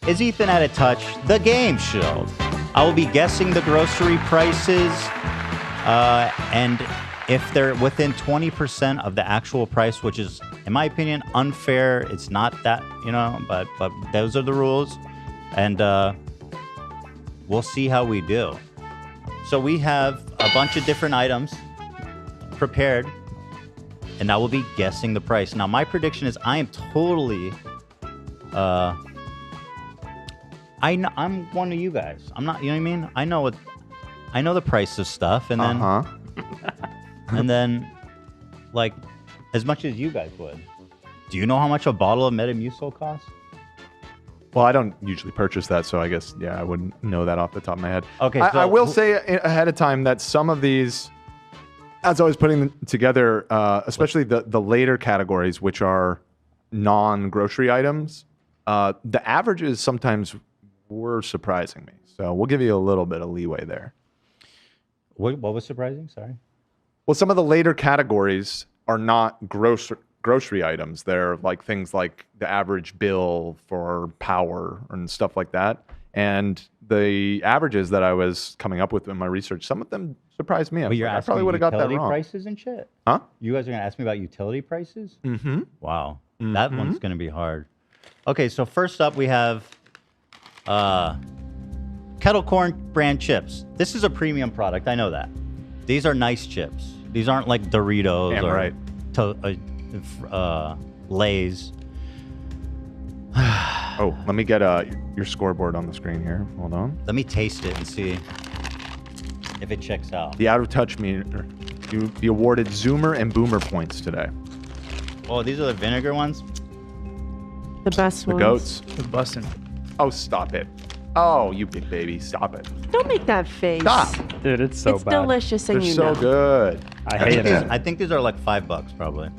is Ethan at a Touch, the game show. I will be guessing the grocery prices, and if they're within 20% of the actual price, which is, in my opinion, unfair. It's not that, but those are the rules, and we'll see how we do. So we have a bunch of different items prepared, and I will be guessing the price. Now, my prediction is I am totally... I'm one of you guys. I'm not, you know what I mean? I know the price of stuff, and then... and then, like, as much as you guys would. Do you know how much a bottle of Metamucil costs? Well, I don't usually purchase that, so I guess, yeah, I wouldn't know that off the top of my head. Okay, I will say ahead of time that some of these, as I was putting them together, especially the later categories, which are non-grocery items, the averages sometimes were surprising me. So we'll give you a little bit of leeway there. What was surprising? Sorry. Well, some of the later categories are not grocery items. They're like things like the average bill for power and stuff like that. And the averages that I was coming up with in my research, some of them surprised me. I probably would have got that wrong. Prices and shit? Huh? You guys are going to ask me about utility prices? Mm-hmm. Wow. Mm-hmm. That one's going to be hard. Okay, so first up we have Kettle Corn brand chips. This is a premium product. I know that. These are nice chips. These aren't like Doritos or Lay's. Oh, let me get your scoreboard on the screen here. Hold on. Let me taste it and see if it checks out. The Out of Touch meter. You'll be awarded Zoomer and Boomer points today. Oh, these are the vinegar ones? The best ones. The goats. The bussin'. Oh, stop it. Oh, you big baby. Stop it. Don't make that face. Stop. Dude, it's so it's bad. delicious and They're you so know. good. I hate it. I think these are like $5 probably.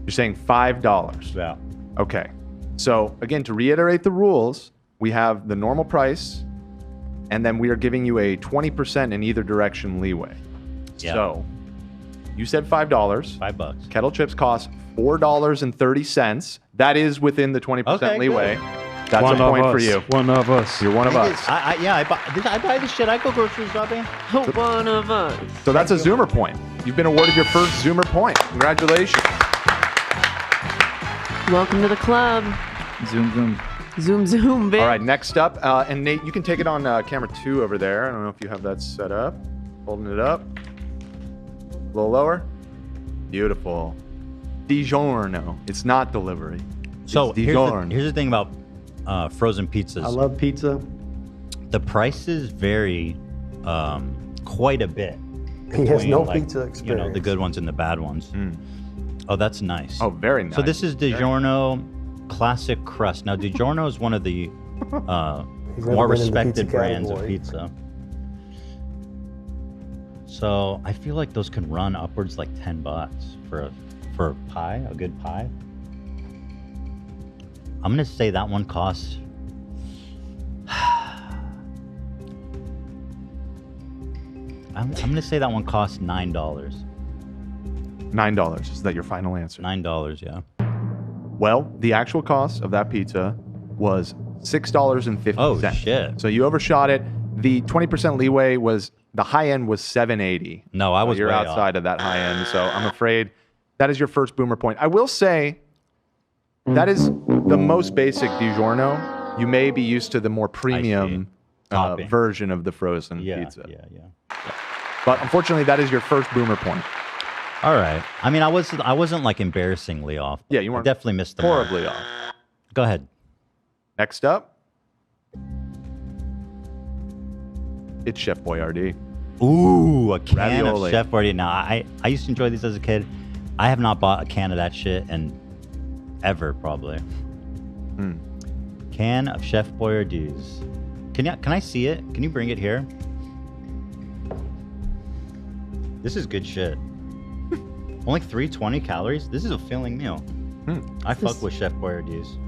You're saying $5. Yeah. Okay. So, again, to reiterate the rules, we have the normal price, and then we are giving you a 20% in either direction leeway. Yeah. So, you said $5. $5. Kettle chips cost $4.30. That is within the 20% leeway. Good. That's a point for you. One of us. You're one of us. I buy this shit. I go grocery shopping. One of us. So that's a Zoomer point. You've been awarded your first Zoomer point. Congratulations. Welcome to the club. Zoom, zoom. Zoom, zoom, bitch. All right, next up, and Nate, you can take it on camera 2 over there. I don't know if you have that set up. Holding it up. A little lower. Beautiful. DiGiorno. It's not delivery. So It's here's DiGiorno. the thing about frozen pizzas. I love pizza. The prices vary quite a bit. He has no like, pizza experience. The good ones and the bad ones. Oh, that's nice. Oh, very nice. So this is DiGiorno Classic Crust. Now, DiGiorno is one of the more respected brands of pizza. So I feel like those can run upwards like $10 for a pie, a good pie. I'm gonna say that one costs. I'm gonna say that one costs $9. $9. Is that your final answer? $9, yeah. Well, the actual cost of that pizza was $6.50. Oh shit! So you overshot it. The 20% leeway was, the high end was $7.80. No, I was You're way outside off. of that high end, so I'm afraid that is your first Boomer point. I will say that is the most basic DiGiorno. You may be used to the more premium version of the frozen pizza. Yeah. But unfortunately, that is your first Boomer point. All right. I mean, I wasn't like embarrassingly off. Yeah, you weren't. I definitely missed the Horribly mark. off. Go ahead. Next up, it's Chef Boyardee. Ooh, a can Ravioli. of Chef Boyardee. Now, I used to enjoy these as a kid. I have not bought a can of that shit in ever, probably. Can of Chef Boyardee's. Can I see it? Can you bring it here? This is good shit. Only 320 calories. This is a filling meal. I fuck with Chef Boyardee's.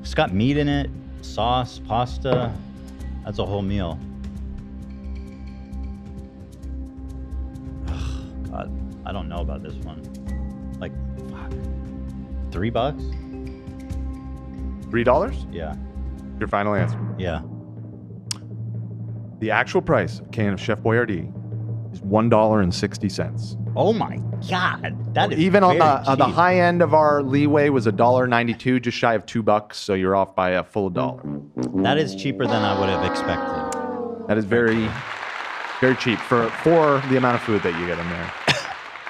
It's got meat in it, sauce, pasta. That's a whole meal. Ugh, God, I don't know about this one. Like, fuck. $3? $3? Yeah. Your final answer. Yeah. The actual price of a can of Chef Boyardee is $1.60. Oh my God, that is Even on very the cheap. high end of our leeway was $1.92, just shy of $2, so you're off by a full dollar. That is cheaper than I would have expected. That is very, very cheap for the amount of food that you get in there.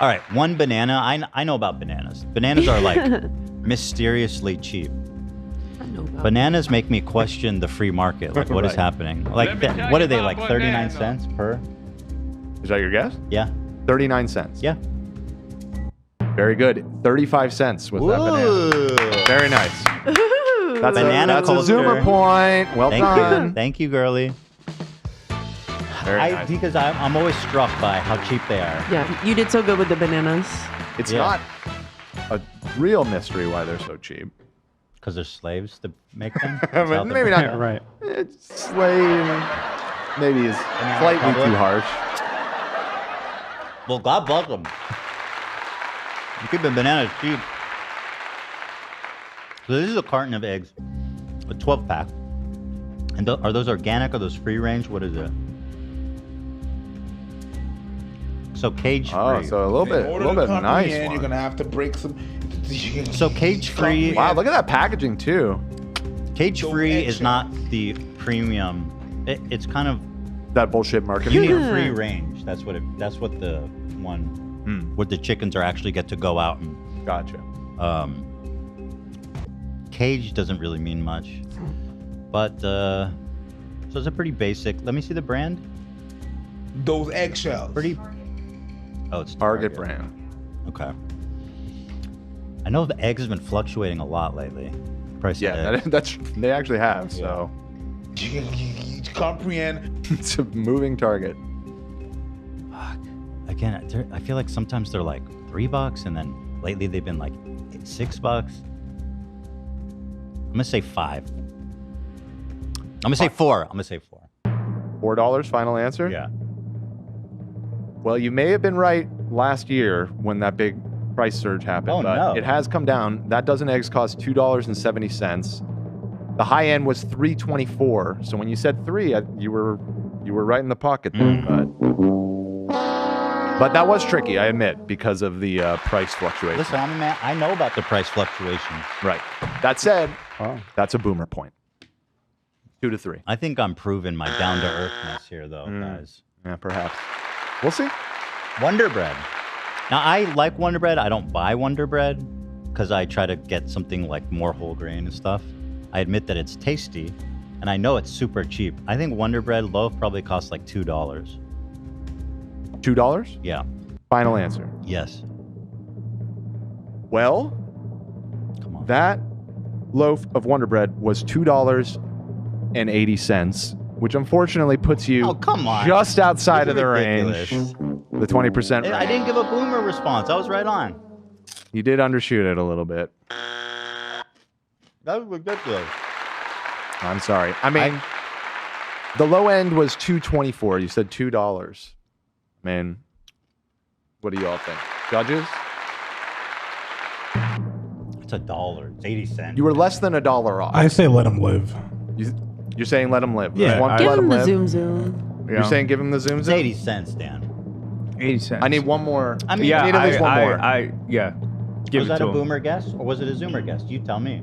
All right, one banana. I know about bananas. Bananas are like mysteriously cheap. I know about Bananas make me question the free market. Like, what is Right. happening? Like, what are they, like 39 cents per? Is that your guess? Yeah. 39 cents. Yeah. Very good. 35 cents was that banana. Ooh. Very nice. That's Banana that's a culture. Zoomer point. Well Thank done. you. Thank you, girly. Very nice. Because I'm always struck by how cheap they are. Yeah, you did so good with the bananas. It's Yeah. not a real mystery why they're so cheap. Because they're slaves to make them? Maybe not. Right. It's slave. Maybe is slightly Republic. too harsh. Well, God bless them. You keep the bananas cheap. So this is a carton of eggs, a 12-pack. And are those organic? Are those free range? What is it? So cage free. Oh, so a little bit nice You're one. gonna have to break some. So cage free. Wow, look at that packaging too. Cage free is eggshells. not the premium. It's kind of That bullshit marketing. you need Yeah. free range. That's what the one where the chickens are actually get to go out and Gotcha. cage doesn't really mean much. But so it's a pretty basic. Let me see the brand. Those eggshells. Pretty. Oh, it's Target brand. Okay. I know the eggs have been fluctuating a lot lately. Price of Yeah, eggs. that's they actually have. So You comprehend? it's a moving target. Fuck. Again, I feel like sometimes they're like $3, and then lately they've been like $6. I'm gonna say 5. I'm gonna say 4. I'm gonna say 4. $4 final answer? Yeah. Well, you may have been right last year when that big price surge happened, Oh, but no. it has come down. That dozen eggs cost $2.70. The high end was $3.24. So when you said 3, you were right in the pocket there, but that was tricky, I admit, because of the price fluctuation. Listen, I'm a man. I know about the price fluctuations. Right. That said, Wow. that's a boomer point. 2 to 3. I think I'm proving my down to earthness here, though, guys. Yeah, perhaps. We'll see. Wonder Bread. Now, I like Wonder Bread. I don't buy Wonder Bread because I try to get something like more whole grain and stuff. I admit that it's tasty, and I know it's super cheap. I think Wonder Bread loaf probably costs like $2. $2? Yeah. Final answer. Yes. Well, Come on. that loaf of Wonder Bread was $2.80, which unfortunately puts you Oh, come on. just outside This of is the ridiculous. range, the 20% range. I didn't give a boomer response. I was right on. You did undershoot it a little bit. That was ridiculous. I'm sorry. I mean, the low end was $2.24. You said $2. Man, what do you all think? Judges? It's $1. It's 80 cents. You were less than $1 off. I say let him live. You're saying let him live. Yeah, There's one to Give let him the live. zoom zoom. You're saying give him the zoom It's zoom? 80 cents, Dan. 80 cents. I need one more. I mean, Yeah, I need at least one more. yeah. Give was it that to a him. boomer guess or was it a zoomer guess? You tell me.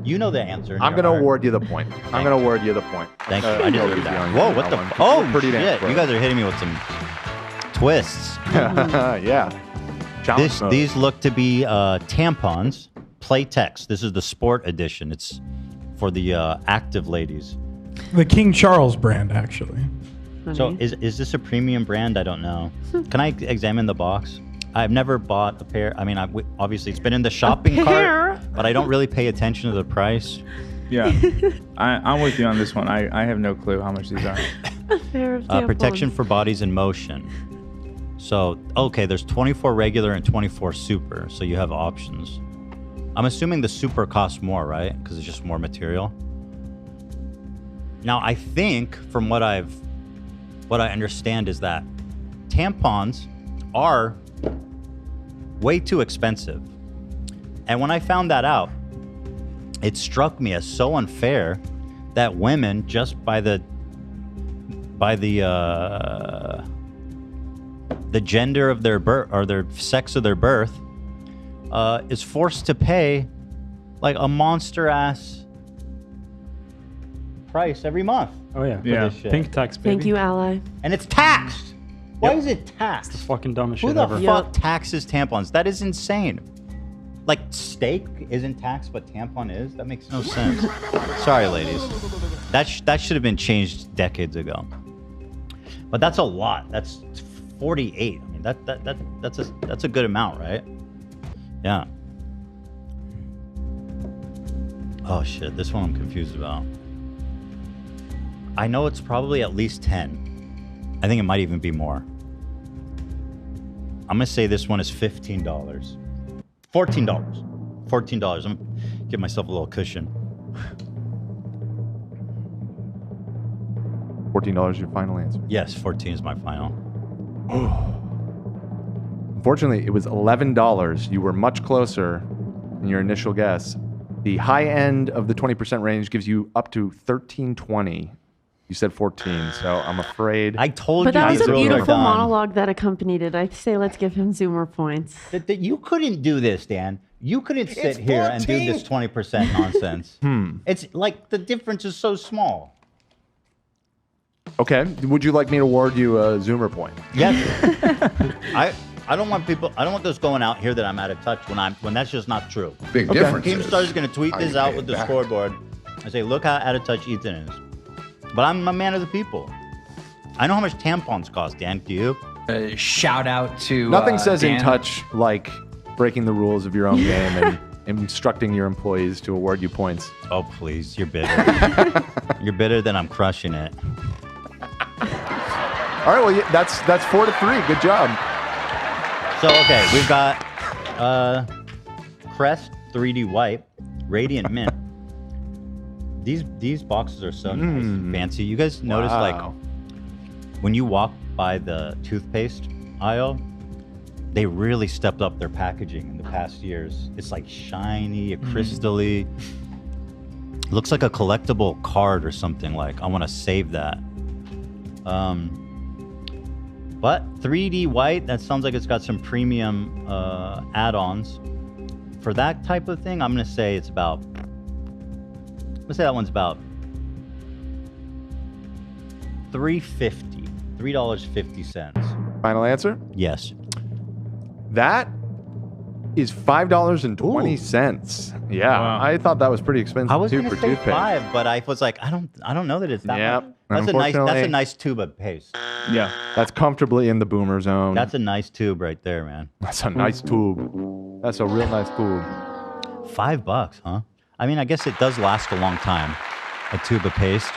You know the answer. in I'm your going to heart. award you the point. I'm going to award you the point. Thank you. Uh, I deserve easy that. on you Whoa, on what that the? one. Oh, You're pretty damn shit! close. You guys are hitting me with some twists. Yeah. Challenge mode. These look to be tampons. Playtex. This is the sport edition. It's for the active ladies. The King Charles brand, actually. So is this a premium brand? I don't know. Can I examine the box? I've never bought a pair. I mean, obviously it's been in the shopping pair? cart, but I don't really pay attention to the price. Yeah. I'm with you on this one. I have no clue how much these are. A pair of Protection tampons. for bodies in motion. So, okay, there's 24 regular and 24 super, so you have options. I'm assuming the super costs more, right? Because it's just more material. Now, I think from what I understand is that tampons are way too expensive. And when I found that out, it struck me as so unfair that women, just by the gender of their birth or their sex of their birth, is forced to pay like a monster ass price every month. Oh yeah. for Yeah. this shit. Pink tax, baby. Thank you, ally. And it's taxed. Why Yep. is it taxed? It's the fucking dumbest Who shit the ever. fuck Yep. taxes tampons? That is insane. Like steak isn't taxed, but tampon is. That makes no sense. Sorry, ladies. That should have been changed decades ago. But that's a lot. That's 48. I mean, that's a good amount, right? Yeah. Oh shit, this one I'm confused about. I know it's probably at least 10. I think it might even be more. I'm gonna say this one is $15. $14. $14. I'm gonna give myself a little cushion. $14 is your final answer. Yes, 14 is my final. Unfortunately, it was $11. You were much closer than your initial guess. The high end of the 20% range gives you up to $13.20. You said 14, so I'm afraid. I told But you that was these a rules are beautiful done. monologue that accompanied it. I say let's give him Zoomer points. That you couldn't do this, Dan. You couldn't sit It's here and do 14. this 20% nonsense. It's like the difference is so small. Okay, would you like me to award you a Zoomer point? Yes. I don't want people. I don't want this going out here that I'm out of touch when that's just not true. Big difference. Keemstar is going to tweet how this you out pay with it the back. scoreboard and say, "Look how out of touch Ethan is." But I'm a man of the people. I know how much tampons cost, Dan. Do you? Shout out to Nothing says in Dan. touch like breaking the rules of your own game and instructing your employees to award you points. Oh please, you're bitter. You're bitter that I'm crushing it. All right, well, yeah, that's 4-3. Good job. So okay, we've got Crest 3D White, Radiant Mint. These boxes are so nice and fancy. You guys notice like Wow. when you walk by the toothpaste aisle, they really stepped up their packaging in the past years. It's like shiny, crystally. Looks like a collectible card or something. Like I want to save that. But 3D white, that sounds like it's got some premium add-ons. For that type of thing, I'm gonna say it's about. Let's say that one's about $3.50. $3.50. Final answer? Yes. That is $5.20. Yeah, Wow. I thought that was pretty expensive I was too gonna for say toothpaste. 5, but I was like, I don't know that it's that Yep. much. That's a Unfortunately- nice tube of paste. Yeah. That's comfortably in the boomer zone. That's a nice tube right there, man. That's a nice tube. That's a real nice tube. $5, huh? I mean, I guess it does last a long time. A tube of paste,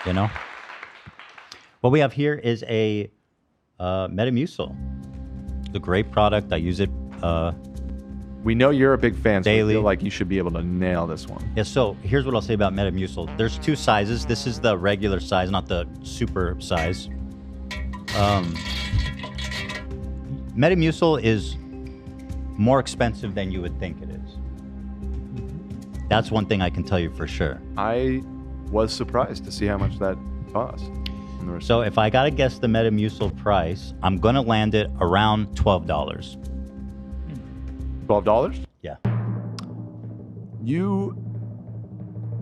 you know. What we have here is a Metamucil. It's a great product. I use it. We know you're a big fan, so I Daily. feel like you should be able to nail this one. Yeah, so here's what I'll say about Metamucil. There's two sizes. This is the regular size, not the super size. Metamucil is more expensive than you would think it is. That's one thing I can tell you for sure. I was surprised to see how much that cost. in the receipt. So if I gotta guess the Metamucil price, I'm gonna land it around $12. $12? Yeah. You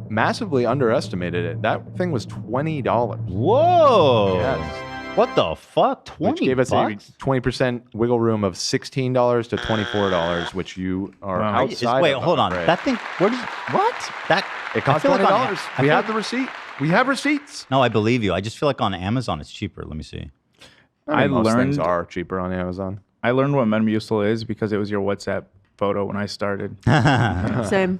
massively underestimated it. That thing was $20. Whoa! Yes. What the fuck? 20 Which gave us a bucks? 20% wiggle room of $16 to $24, which you are Wow. outside. Wait, of, hold I'm on. afraid. That thing, what that? It I costs feel like on- $20. I We feel have like- the receipt. We have receipts. No, I believe you. I just feel like on Amazon it's cheaper. Let me see. I mean, most things learned- are cheaper on Amazon. I learned what Metamucil is because it was your WhatsApp photo when I started. Same.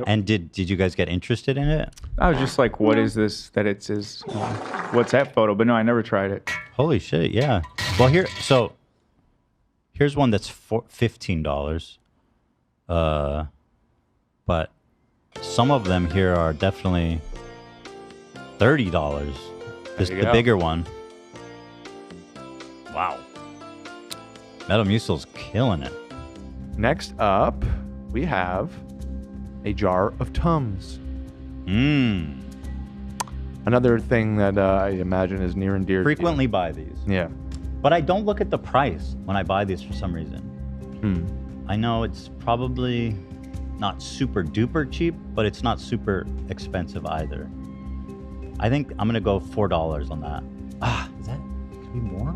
And did you guys get interested in it? I was just like, what is this that it's his WhatsApp photo? But no, I never tried it. Holy shit! Yeah. Well, here's one that's $15. But some of them here are definitely $30. This you the go. bigger one. Wow. Metamucil's killing it. Next up, we have a jar of Tums. Mmm. Another thing that I imagine is near and dear Frequently buy these. to you. Yeah. But I don't look at the price when I buy these for some reason. I know it's probably not super duper cheap, but it's not super expensive either. I think I'm gonna go $4 on that. Is that could be more?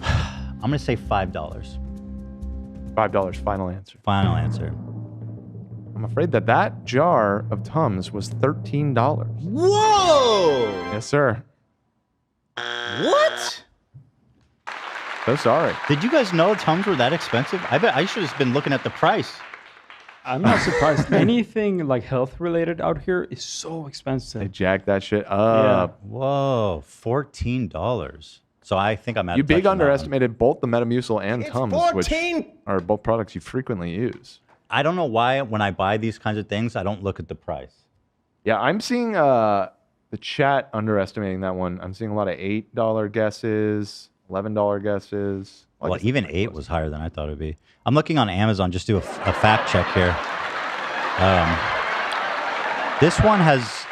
I'm gonna say $5. $5, final answer. Final answer. I'm afraid that jar of Tums was $13. Whoa! Yes, sir. What? So sorry. Did you guys know Tums were that expensive? I bet I should have been looking at the price. I'm not surprised. Anything like health related out here is so expensive. They jacked that shit up. Whoa, $14. So I think I'm at. You big underestimated both the Metamucil and Tums, which are both products you frequently use. I don't know why when I buy these kinds of things, I don't look at the price. Yeah, I'm seeing the chat underestimating that one. I'm seeing a lot of $8 guesses, $11 guesses. Well, even 8 was higher than I thought it'd be. I'm looking on Amazon, just do a fact check here. This one has.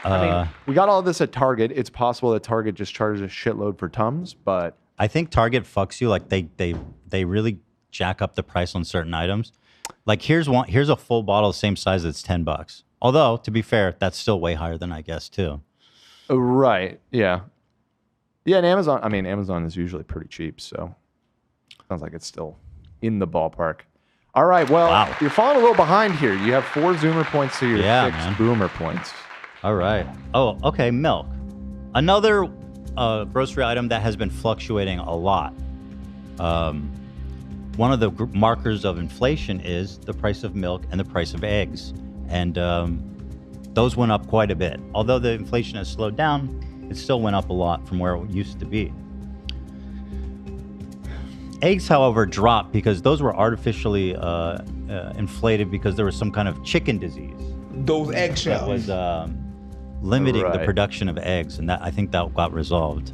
I mean, we got all this at Target. It's possible that Target just charges a shitload for Tums, but I think Target fucks you. Like they really jack up the price on certain items. Like here's a full bottle, same size, that's $10. Although to be fair, that's still way higher than I guess too. Right. Yeah. Yeah, and Amazon. I mean, Amazon is usually pretty cheap, so sounds like it's still in the ballpark. All right. Well, you're falling a little behind here. You have 4 Zoomer points to your 6 Boomer points. All right. Oh, okay. Milk. Another grocery item that has been fluctuating a lot. One of the markers of inflation is the price of milk and the price of eggs. And those went up quite a bit. Although the inflation has slowed down, it still went up a lot from where it used to be. Eggs, however, dropped because those were artificially inflated because there was some kind of chicken disease. Those eggshells. That was limiting the production of eggs, and I think that got resolved.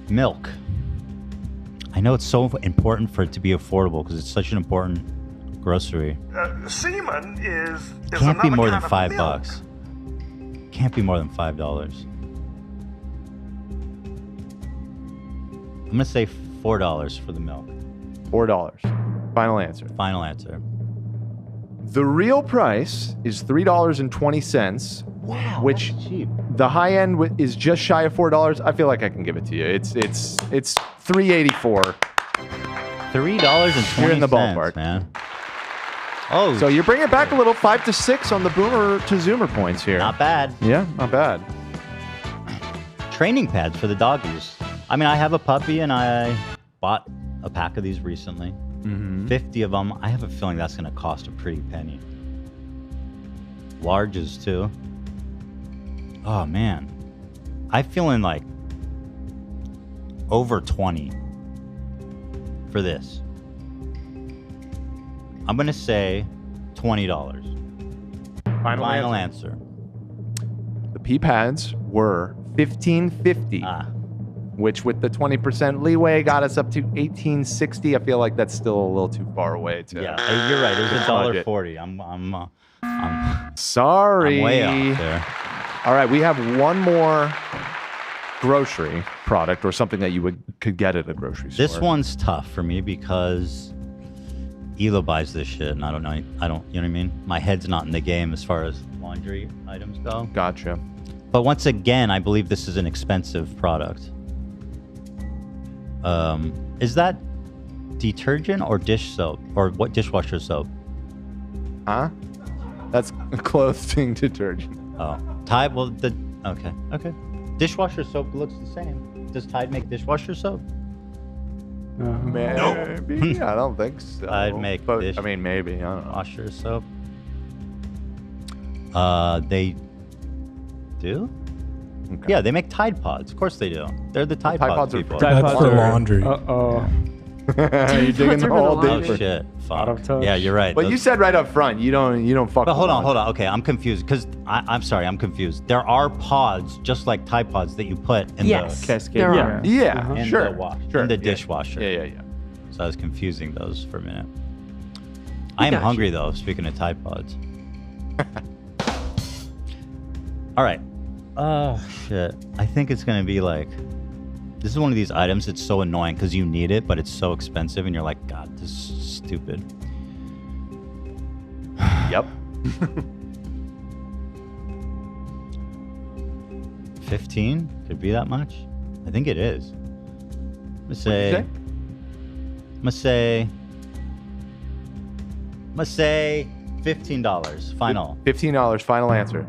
Milk. I know it's so important for it to be affordable because it's such an important grocery. Semen is Can't be more than kind of $5. Can't be more than $5. I'm gonna say $4 for the milk. $4. Final answer. Final answer. The real price is $3.20. Wow, which that's cheap. The high end is just shy of $4. I feel like I can give it to you. It's $3.84. $3.20. You're in the ballpark, man. Oh, so you're bringing it back a little, 5 to 6 on the Boomer to Zoomer points here. Not bad. Yeah, not bad. Training pads for the doggies. I mean, I have a puppy, and I bought a pack of these recently. 50 of them. I have a feeling that's going to cost a pretty penny. Larges too. Oh man, I'm feeling like over 20 for this. I'm gonna say $20. Final answer. The pea pads were $15.50, which with the 20% leeway got us up to $18.60. I feel like that's still a little too far away. Yeah, you're right. It was $1.40. I'm sorry. I'm way off there. All right, we have one more grocery product or something that you could get at a grocery store. This one's tough for me because Ela buys this shit, and I don't know. You know what I mean? My head's not in the game as far as laundry items go. Gotcha. But once again, I believe this is an expensive product. Is that detergent or dish soap or what dishwasher soap? Huh? That's clothing detergent. Oh, Tide. Well, okay. Dishwasher soap looks the same. Does Tide make dishwasher soap? Maybe. I don't think so. I'd make I mean, maybe. I don't know. Washer soap. They do? Okay. Yeah, they make Tide Pods. Of course they do. They're the Tide Pods people. That's for laundry. Uh-oh. You're digging the hole deeper. Oh shit! Fuck. Yeah, you're right. But you said right up front you don't fuck. But hold on. Okay, I'm confused because I'm sorry, I'm confused. There are pods just like Tide Pods that you put in the There are. Yeah, in sure. the wash, Sure. in the dishwasher. Yeah. So I was confusing those for a minute. I am hungry though, speaking of Tide Pods. All right. Oh, shit. I think it's going to be like... This is one of these items that's so annoying because you need it, but it's so expensive and you're like, God, this is stupid. Yep. 15? Could it be that much? I think it is. I'm gonna say $15. Final. $15. Final answer.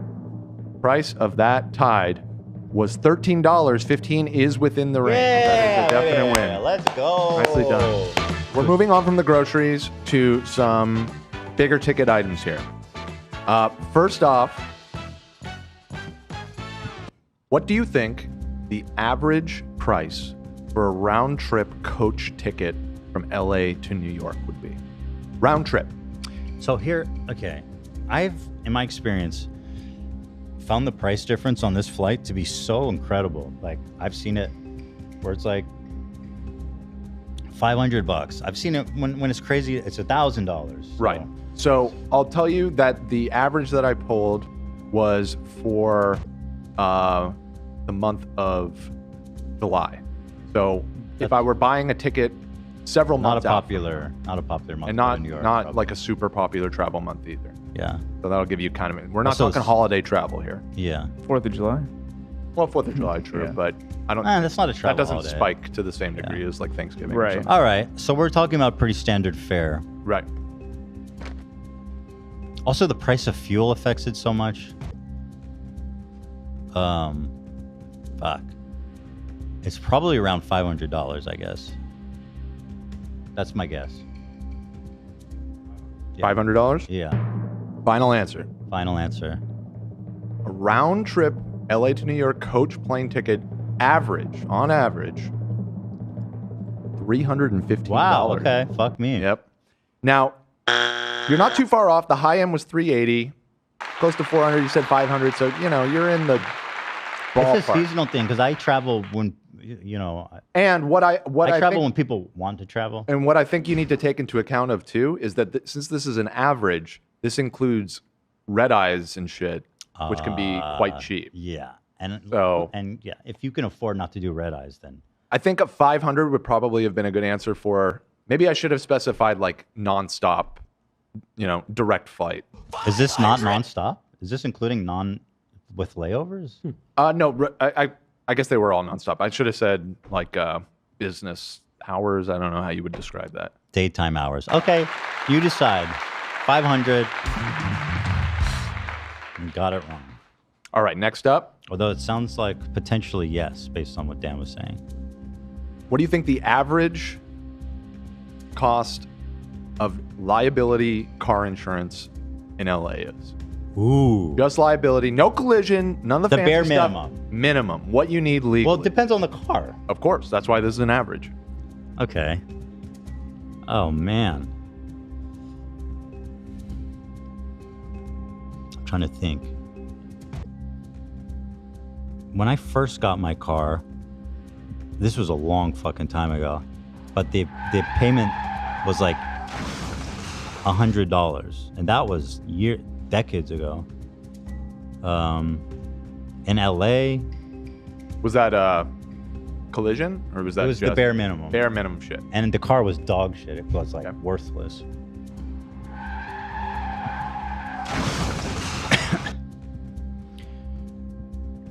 Price of that Tide was $13. 15 is within the range. That is a definite win. Let's go. Nicely done. We're moving on from the groceries to some bigger ticket items here. First off, what do you think the average price for a round trip coach ticket from LA to New York would be? Round trip. So here, okay, I've, in my experience, found the price difference on this flight to be so incredible. Like, I've seen it where it's like $500. I've seen it when it's crazy, it's $1,000. Right. So I'll tell you that the average that I pulled was for the month of July. So if I were buying a ticket several months not a popular month, and not in New York, not probably. like a super popular travel month either. Yeah. So that'll give you kind of. We're not Also, talking holiday travel here. Yeah. 4th of July. Well, 4th of July, true, Yeah. but I don't. That's not a travel That doesn't holiday. spike to the same degree as like Thanksgiving. or Right. something. All right. So we're talking about pretty standard fare. Right. Also, the price of fuel affects it so much. Fuck. It's probably around $500, I guess. That's my guess. Yeah. $500. Yeah. Final answer. Final answer. A round trip LA to New York coach plane ticket on average, $315. Wow. Okay. Fuck me. Yep. Now, you're not too far off. The high end was $380, close to $400. You said $500, so you're in the ballpark. It's a seasonal thing because I travel when And what I travel think, when people want to travel. and what I think you need to take into account of too is that since this is an average, this includes red eyes and shit, which can be quite cheap. Yeah. And yeah, if you can afford not to do red eyes, then I think a 500 would probably have been a good answer for. Maybe I should have specified like nonstop, direct flight. is this not nonstop? Is this including with layovers? No, I guess they were all nonstop. I should have said like business hours. I don't know how you would describe that. Daytime hours. Okay, you decide. 500. You got it wrong. All right, next up. Although it sounds like potentially yes, based on what Dan was saying. What do you think the average cost of liability car insurance in LA is? Ooh. Just liability, no collision, none of the fancy bare stuff. minimum. Minimum. What you need legally. Well, it depends on the car. Of course, that's why this is an average. Okay. Oh, man. I'm trying to think. When I first got my car, this was a long fucking time ago, but the payment was like $100, and that was decades ago. In LA, Was that collision or was that it was just the bare minimum. bare minimum shit? And the car was dog shit. It was like Okay. worthless.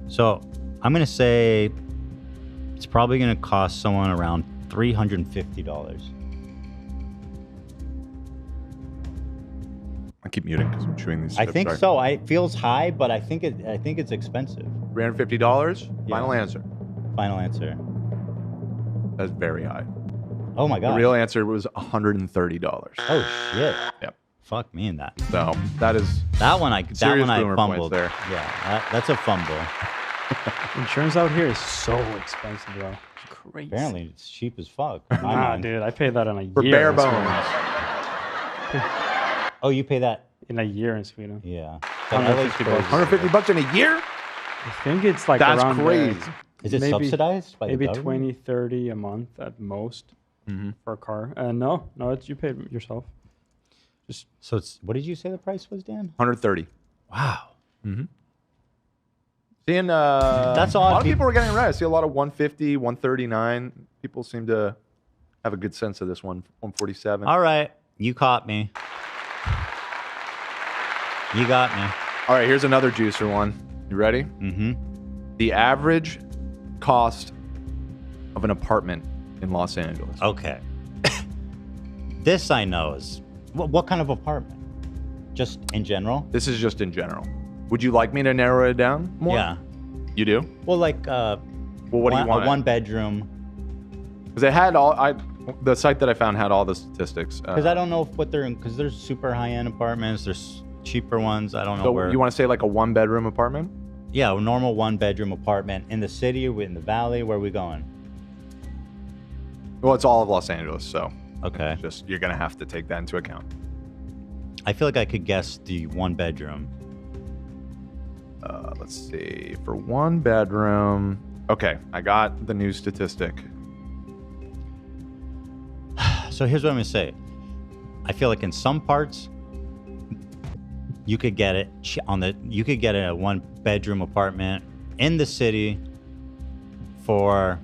So I'm gonna say it's probably gonna cost someone around $350. I keep muting because I'm chewing these. I think so. It feels high, but I think it's expensive. $350. Yeah. Final answer. Final answer. That's very high. Oh my The god. real answer was $130. Oh shit. Yep. Fuck me in that. So that is That one I Serious boomer points fumbled. there. Yeah, that's a fumble. Insurance out here is so expensive, bro. It's crazy. Apparently it's cheap as fuck. Nah, dude, I paid that in a for year. bare in bones. Sweden. Oh, you pay that? In a year in Sweden. Yeah. 150 bucks. $150 in a year? I think it's like That's around crazy. there. Is it Maybe- subsidized by Maybe the government? 20, 30 a month at most. for a car. No, it's you paid yourself. So it's what did you say the price was, Dan? 130. Wow. Seeing That's a odd. lot of people are getting it right. I see a lot of 150, 139. People seem to have a good sense of this one. 147. All right, you caught me. You got me. All right, here's another juicer one. You ready? Mm-hmm. The average cost of an apartment in Los Angeles. Okay. This I know is what kind of apartment? Just in general? This is just in general. Would you like me to narrow it down more? Yeah. You do? Well, like Well, what do you want? A one bedroom. Because it had the site that I found had all the statistics. Because I don't know what they're in. Because there's super high end apartments. There's cheaper ones. I don't know So where. you want to say like a 1-bedroom apartment? Yeah, a normal 1-bedroom apartment in the city, in the valley. Where are we going? Well, it's all of Los Angeles, so Okay. just you're gonna have to take that into account. I feel like I could guess the 1-bedroom. Let's see. For 1-bedroom. Okay, I got the new statistic. So here's what I'm gonna say. I feel like in some parts, you could get it you could get a 1-bedroom apartment in the city for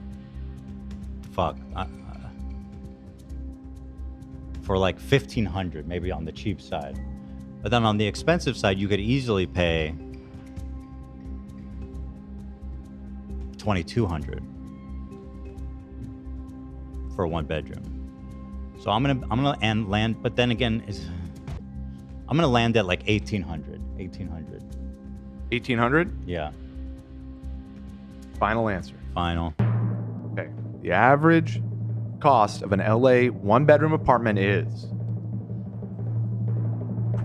for like $1,500, maybe on the cheap side. But then on the expensive side, you could easily pay $2,200 for a 1-bedroom. So I'm gonna land, but then again, I'm gonna land at like 1,800. 1,800? Yeah. Final answer. Final. Okay. The average cost of an LA 1-bedroom apartment is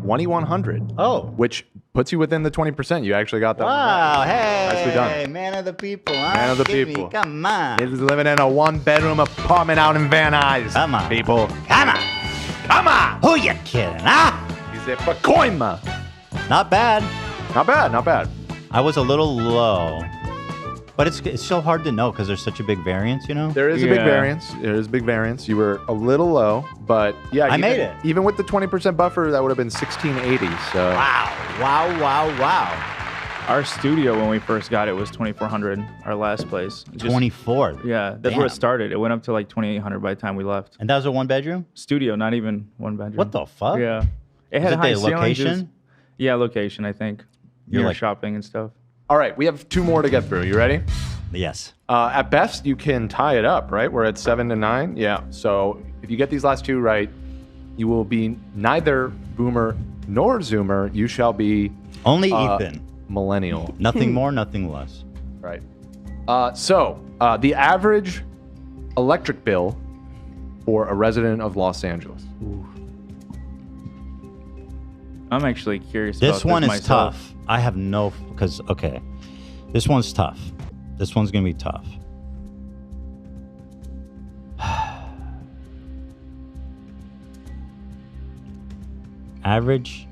$2,100. Oh. Which puts you within the 20%. You actually got that one Wow. right. Hey. Nicely done. Man of the people. Huh? Man of the Give me- people. Come on. He's living in a 1-bedroom apartment out in Van Nuys. Come on. People. Come on. Come on. Who you kidding, huh? He's a Pacoima. Not bad. Not bad, not bad. I was a little low. But it's so hard to know because there's such a big variance, you know? There is a big Yeah. variance. There is a big variance. You were a little low, but yeah. I made it. Even with the 20% buffer, that would have been 1,680. So Wow. Our studio when we first got it was 2,400. Our last place. Just- 24. Yeah, that's where it Damn. started. It went up to like 2,800 by the time we left. And that was a 1-bedroom? Studio, not even 1-bedroom. What the fuck? Yeah, it Is had it high the ceilings, location? just- Yeah, location. I think. You're Near like- shopping and stuff. all right, we have 2 more to get through. You ready? Yes. At best, you can tie it up, right? We're at 7 to 9. Yeah. So if you get these last 2 right, you will be neither boomer nor zoomer. You shall be Only Ethan. millennial. Nothing more, nothing less. Right. So the average electric bill for a resident of Los Angeles. I'm actually curious. This about one is myself. tough. I have no, because, okay. This one's tough. This one's going to be tough. Average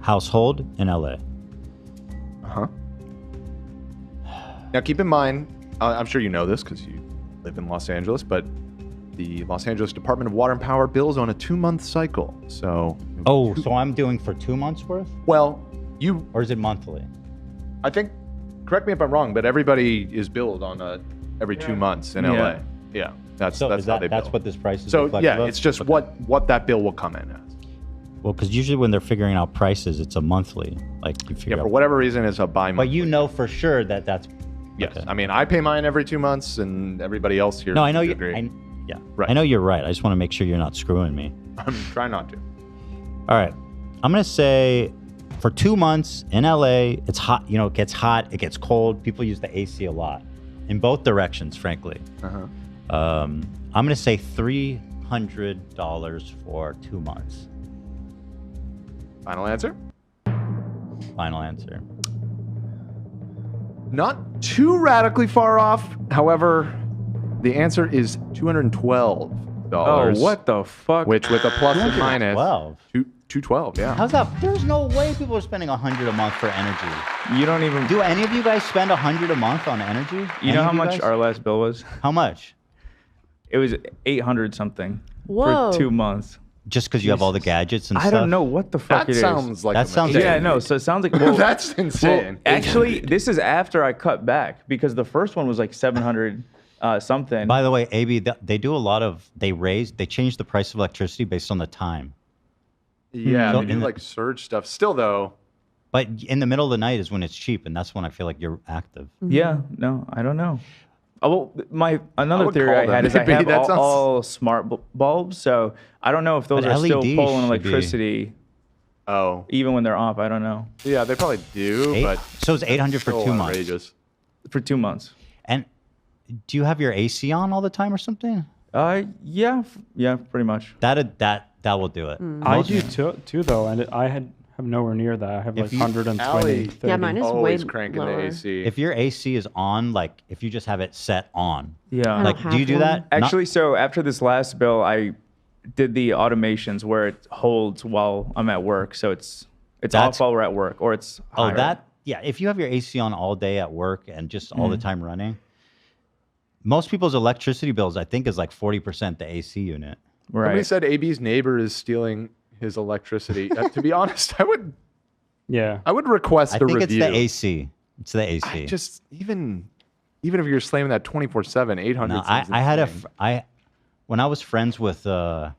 household in LA. Uh-huh. Now, keep in mind, I'm sure you know this because you live in Los Angeles, but the Los Angeles Department of Water and Power bills on a 2-month cycle. So, Oh, so I'm doing for 2 months worth? well, Or is it monthly? I think, correct me if I'm wrong, but everybody is billed on every 2 months in LA. Yeah. Yeah, that's So that's is how that, they that's bill. what this price is So reflective yeah, of? it's just Okay. what that bill will come in as. Well, because usually when they're figuring out prices, it's a monthly. Like you figure Yeah, out. for whatever reason, it's a bi-monthly. But you know for sure that that's. Yes, okay. I mean I pay mine every 2 months, and everybody else here. No, I know you. Agree. Yeah, Right. I know you're right. I just want to make sure you're not screwing me. I'm trying not to. All right, I'm gonna say for 2 months in LA, it's hot. You know, it gets hot, it gets cold. People use the AC a lot, in both directions, frankly. Uh-huh. I'm gonna say $300 for 2 months. Final answer? Final answer. Not too radically far off. However, the answer is $212. Oh, what the fuck? Which with a plus and minus. 212. 212, yeah. How's that? There's no way people are spending $100 a month for energy. You don't even. Do any of you guys spend $100 a month on energy? You know how much our last bill was? How much? It was 800 something Whoa. for 2 months. Just because you have all the gadgets and I stuff. don't know what the fuck That it is. sounds like That sounds- mistake. Yeah, no. So it sounds like well, That's insane. actually, this is after I cut back because the first one was like 700 something. By the way, AB, they do a lot of they change the price of electricity based on the time. Yeah, So they do in the- like surge stuff. Still though, But in the middle of the night is when it's cheap, and that's when I feel like you're active. Yeah, no, I don't know. Oh, well, another would theory call I them. had is I Maybe have that sounds- all smart bulbs, so I don't know if those But are still LED pulling should be- electricity oh even when they're off. I don't know. yeah, they probably do, Eight- but so it's 800 for still 2 months. outrageous. For 2 months. And do you have your AC on all the time or something? Yeah, pretty much. That will do it. I do too though, and I have nowhere near that. I have like If you- 120. Allie- 30. Yeah, mine is Always way cranking lower. the AC. If your AC is on, like if you just have it set on, Yeah. I like don't do you have do one. that? Not- Actually, so after this last bill, I did the automations where it holds while I'm at work, so it's That's- off while we're at work, or it's oh higher. that yeah. If you have your AC on all day at work and just all the time running, most people's electricity bills I think is like 40% the AC unit. Somebody right. said AB's neighbor is stealing his electricity. To be honest, I would request I a think review. it's the AC. It's the AC. I just even if you're slamming that 24/7, 800. No, seems I had insane. when I was friends with when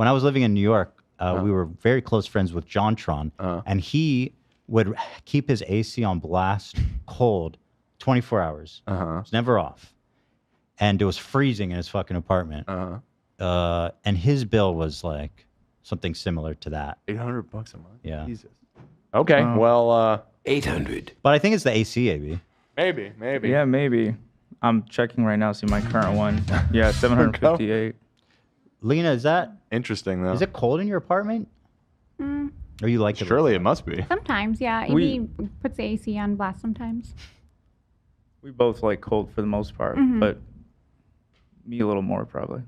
I was living in New York, we were very close friends with Jontron, and he would keep his AC on blast cold 24 hours. It was never off, and it was freezing in his fucking apartment. And his bill was like something similar to that. $800 a month. Yeah. Jesus. Okay. Well, 800. But I think it's the AC, AB. maybe. Yeah, maybe. I'm checking right now, see my current one. Yeah, 758. Lena, is Interesting though. it cold in your apartment? Or you like it? Surely it must be. Sometimes, yeah. We- Amy puts the AC on blast sometimes. We both like cold for the most part, but me a little more probably.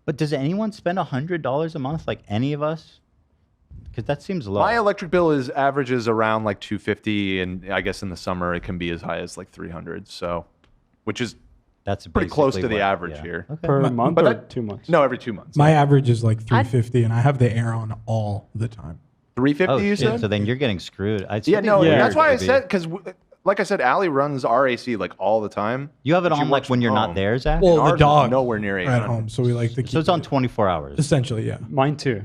But does anyone spend $100 a month, like any of us? Because that seems low. My electric bill averages around like 250, and I guess in the summer it can be as high as like 300. So, which is That's pretty close to basically the what- average yeah. here. Okay. Per month but or that- 2 months? No, every 2 months. My average is like 350, and I have the air on all the time. 350, Oh, you shit. said? So then you're getting screwed. Yeah, no, Yeah. that's why I maybe. said because, like I said, Allie runs our AC like all the time. You have it She on like works when from you're not home. there, Zach? Well, Ours the is dog nowhere near at 800. home, so we like to keep So it's on it- 24 hours. Essentially, yeah. Mine too,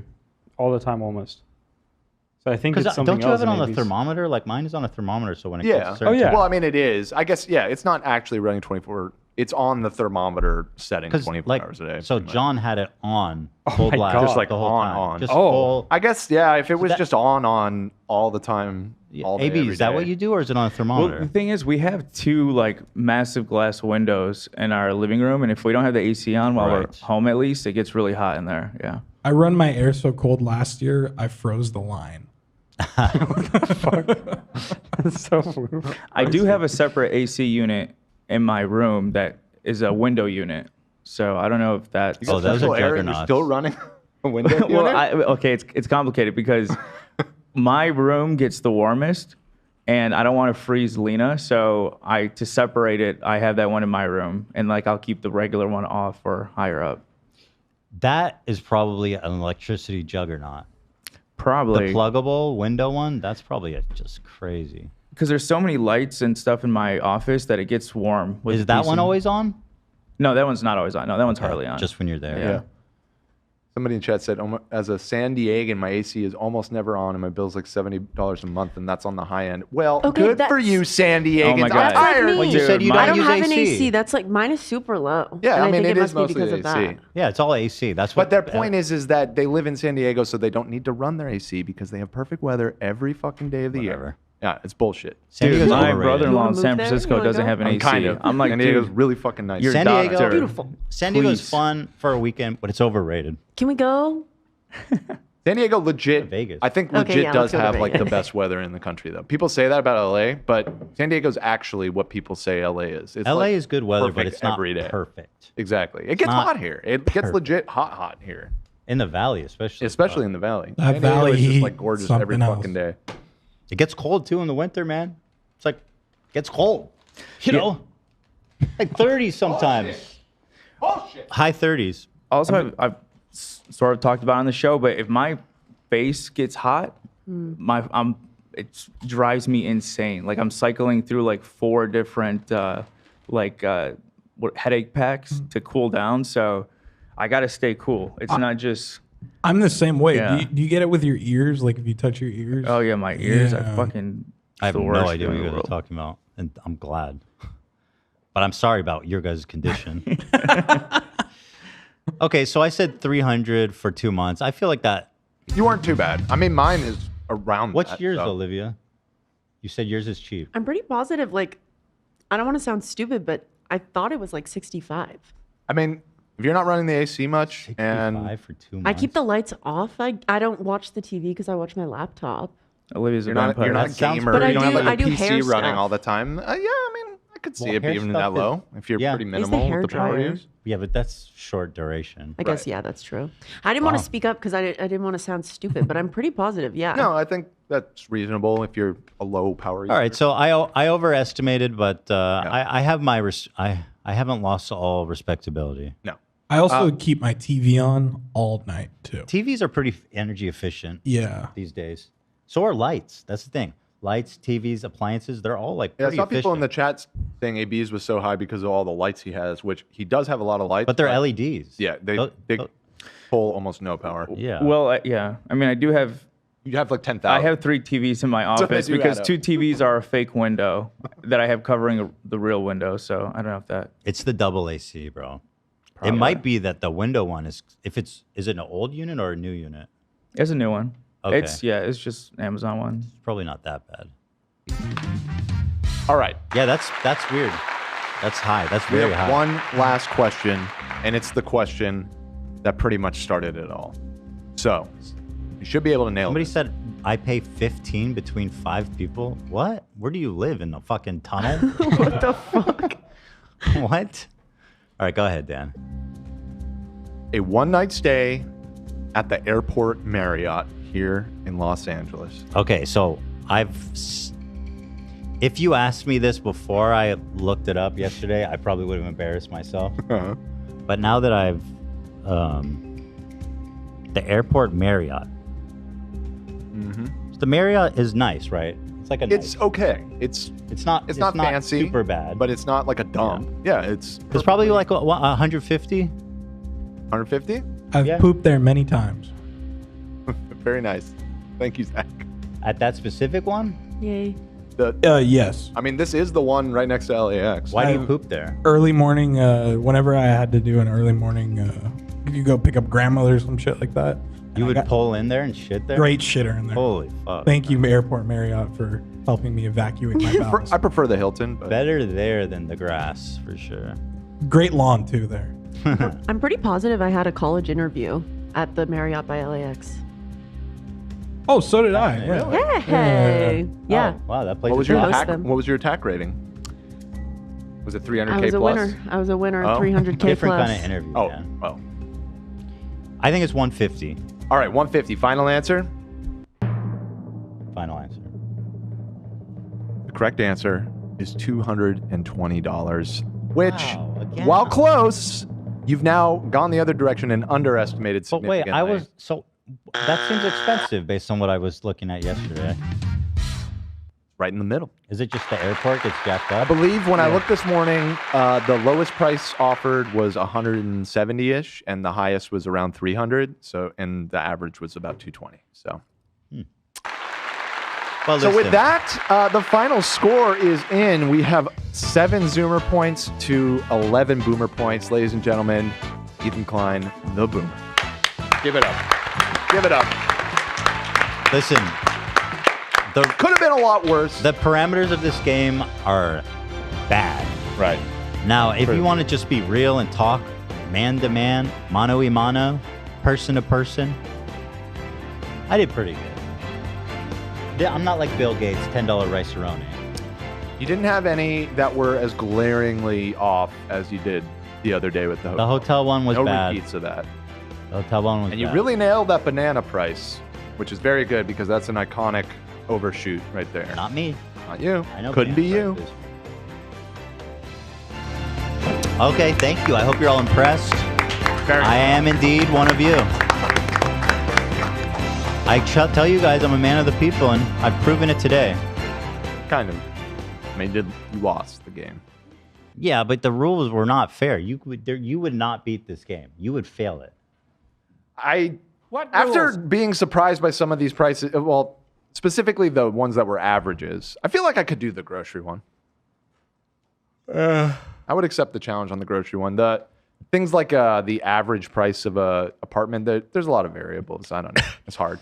all the time almost. So I think Because it's something don't you have else it on the maybe. thermometer? Like mine is on a thermometer, so when it Yeah. gets to certain Oh, yeah. Well, I mean, it is. I guess, yeah, it's not actually running 24. It's on the thermometer setting 'cause, 24 like, hours a day. So pretty much. John had it on Oh full my blast, God. Just like the whole on, time. on. Just Oh. full. I guess, yeah, if it was that- just on all the time, all day, AB, every is that day. what you do, or is it on a Well, thermometer? the thing is, we have two like massive glass windows in our living room, and if we don't have the AC on while Right. we're home, at least it gets really hot in there. Yeah. I run my air so cold last year, I froze the line. That's so weird. I do have a separate AC unit in my room that is a window unit, so I don't know if that's. You got Oh, those are central air and you're juggernauts. still running a window well, unit? okay, it's complicated because my room gets the warmest, and I don't want to freeze Lena, so to separate it, I have that one in my room, and like I'll keep the regular one off or higher up. That is probably an electricity juggernaut. Probably The pluggable window one, that's probably just crazy. because there's so many lights and stuff in my office that it gets warm. With Is that decent- one always on? No, that one's not always on. No, that one's hardly on. Just when you're there. Yeah. Somebody in chat said, as a San Diegan, my AC is almost never on, and my bill's like $70 a month, and that's on the high end. Well, Okay, good for that's- you, San Diegans. Oh my I'm God. That's like tired. me. Well, you said you Dude, I don't don't use have an AC. AC. That's like mine is super low. Yeah, and I mean, think it it is must be mostly because of AC. that. Yeah, it's all AC. That's what. But their point is that they live in San Diego, so they don't need to run their AC because they have perfect weather every fucking day of the year. Whatever. Yeah, it's bullshit. San Dude, Diego's my overrated. brother-in-law You in wanna San move there? Francisco You wanna doesn't go? have an AC. Kind of. I'm like, San Diego's dude, really fucking nice. you're San doctor. Diego, Beautiful. San Diego's Please. fun for a weekend, but it's overrated. Can we go? San Diego legit. Vegas. I think Okay, legit yeah, does let's go to have like the Vegas. best weather in the country, though. People say that about LA, but San Diego's actually what people say LA is. It's LA like is good weather, but perfect it's not every day. perfect. Exactly. It gets not hot here. It gets legit hot here, In the valley, especially. especially in the valley. That San Diego valley is just heat, like gorgeous every something else. fucking day. It gets cold too in the winter, man. It's like, gets cold. You know? Like 30 sometimes. High 30s. Also, I've sort of talked about on the show, but if my face gets hot, it drives me insane. Like I'm cycling through like 4 different headache packs to cool down. So I got to stay cool. It's not just. I'm the same way. Yeah. Do you get it with your ears? Like if you touch your ears? Oh yeah, my ears. Yeah. I have no idea what you guys are talking about, and I'm glad. But I'm sorry about your guys' condition. Okay, so I said 300 for 2 months. I feel like that. You weren't too bad. I mean, mine is around. What's that, yours, so. Olivia? You said yours is cheap. I'm pretty positive. Like, I don't want to sound stupid, but I thought it was like 65. I mean, if you're not running the AC much, and 65 for 2 months. I keep the lights off. I don't watch the TV because I watch my laptop. Olivia's you're not a That sounds gamer, But you don't have like I a do PC hair running stuff. all the time. Yeah, I mean, I could see Well, it hair being stuff that low if you're yeah. pretty Is the minimal hair with the power dryer. use. Yeah, but that's short duration. I guess, Right. yeah, that's true. I didn't want Wow. to speak up because I didn't want to sound stupid, but I'm pretty positive, yeah. No, I think that's reasonable if you're a low power user. All right, so I overestimated, but I have my I haven't lost all respectability. No. I also keep my TV on all night too. TVs are pretty energy efficient Yeah. these days. So are lights. That's the thing. Lights, TVs, appliances, they're all like Yeah, I pretty saw people in the efficient. chat saying AB's was so high because of all the lights he has, which he does have a lot of lights. But they're LEDs. Yeah, they Tho- pull almost no power. Yeah. Well, yeah. I mean, I do have. You have like 10,000. I have 3 TVs in my So they office do because add up. 2 TVs are a fake window that I have covering the real window. So I don't know if that. It's the double AC, bro. It might be that the window one is is it an old unit or a new unit? It's a new one. Okay. It's just an Amazon one. It's probably not that bad. All right. Yeah, that's weird. That's high. That's We very have high. one last question, and it's the question that pretty much started it all. So, you should be able to nail Somebody it. said I pay 15 between 5 people. What? Where do you live, in a fucking tunnel? What the fuck? What? All right, go ahead, Dan. A one-night stay at the Airport Marriott here in Los Angeles. Okay, so if you asked me this before I looked it up yesterday, I probably would have embarrassed myself. But now that I've the Airport Marriott. The Marriott is nice, right? It's like a It's nice, okay. It's not fancy, super bad, but it's not like a dump. Yeah, it's it's probably like 150. 150. I've Yeah. pooped there many times. Very nice. Thank you, Zach. At that specific one. Yay. Yes. I mean, this is the one right next to LAX. Why do you poop there? Early morning, whenever I had to do an early morning, you go pick up grandmother or some shit like that. You And I would got pull in there and shit there? Great shitter in there. Holy fuck. Thank you, Airport Marriott, for helping me evacuate my bowels. I prefer the Hilton. But Better there than the grass, for sure. Great lawn, too, there. I'm pretty positive I had a college interview at the Marriott by LAX. Oh, so did I. Yeah. Hey. Yeah. Oh, wow, that place what was is your Host attack? them. What was your attack rating? Was it 300K I was a plus? winner. I was a winner. Oh. 300K different plus. kind of interview. Oh, man. well. I think it's 150. All right, 150. Final answer. Final answer. The correct answer is $220, which, Wow, again. while close, you've now gone the other direction and underestimated But significantly. wait, that seems expensive based on what I was looking at yesterday. right in the middle. Is it just the airport gets jacked I up? believe when I looked this morning, the lowest price offered was 170-ish, and the highest was around 300. So, and the average was about 220. So, Well, so with listen, that, the final score is in. We have 7 Zoomer points to 11 Boomer points, ladies and gentlemen. Ethan Klein, the Boomer. Give it up. Give it up. listen, Could have been a lot worse. the parameters of this game are bad. Right. Now, if you want to just be real and talk man to man, mano y mano, person to person, I did pretty good. I'm not like Bill Gates, $10 rice-a-roni. You didn't have any that were as glaringly off as you did the other day with the hotel. The hotel one was no bad. repeats of that. The hotel one was And you bad. really nailed that banana price, which is very good because that's an iconic overshoot right there. Not me. Not you. I know. Couldn't be banana you. prices. Okay, thank you. I hope you're all impressed. I am indeed one of you. I tell you guys I'm a man of the people, and I've proven it today. Kind of. I mean, you lost the game. Yeah, but the rules were not fair. You would not beat this game. You would fail it. After being surprised by some of these prices, well, specifically the ones that were averages, I feel like I could do the grocery one. I would accept the challenge on the grocery one. The things like the average price of a apartment, there's a lot of variables. I don't know. It's hard.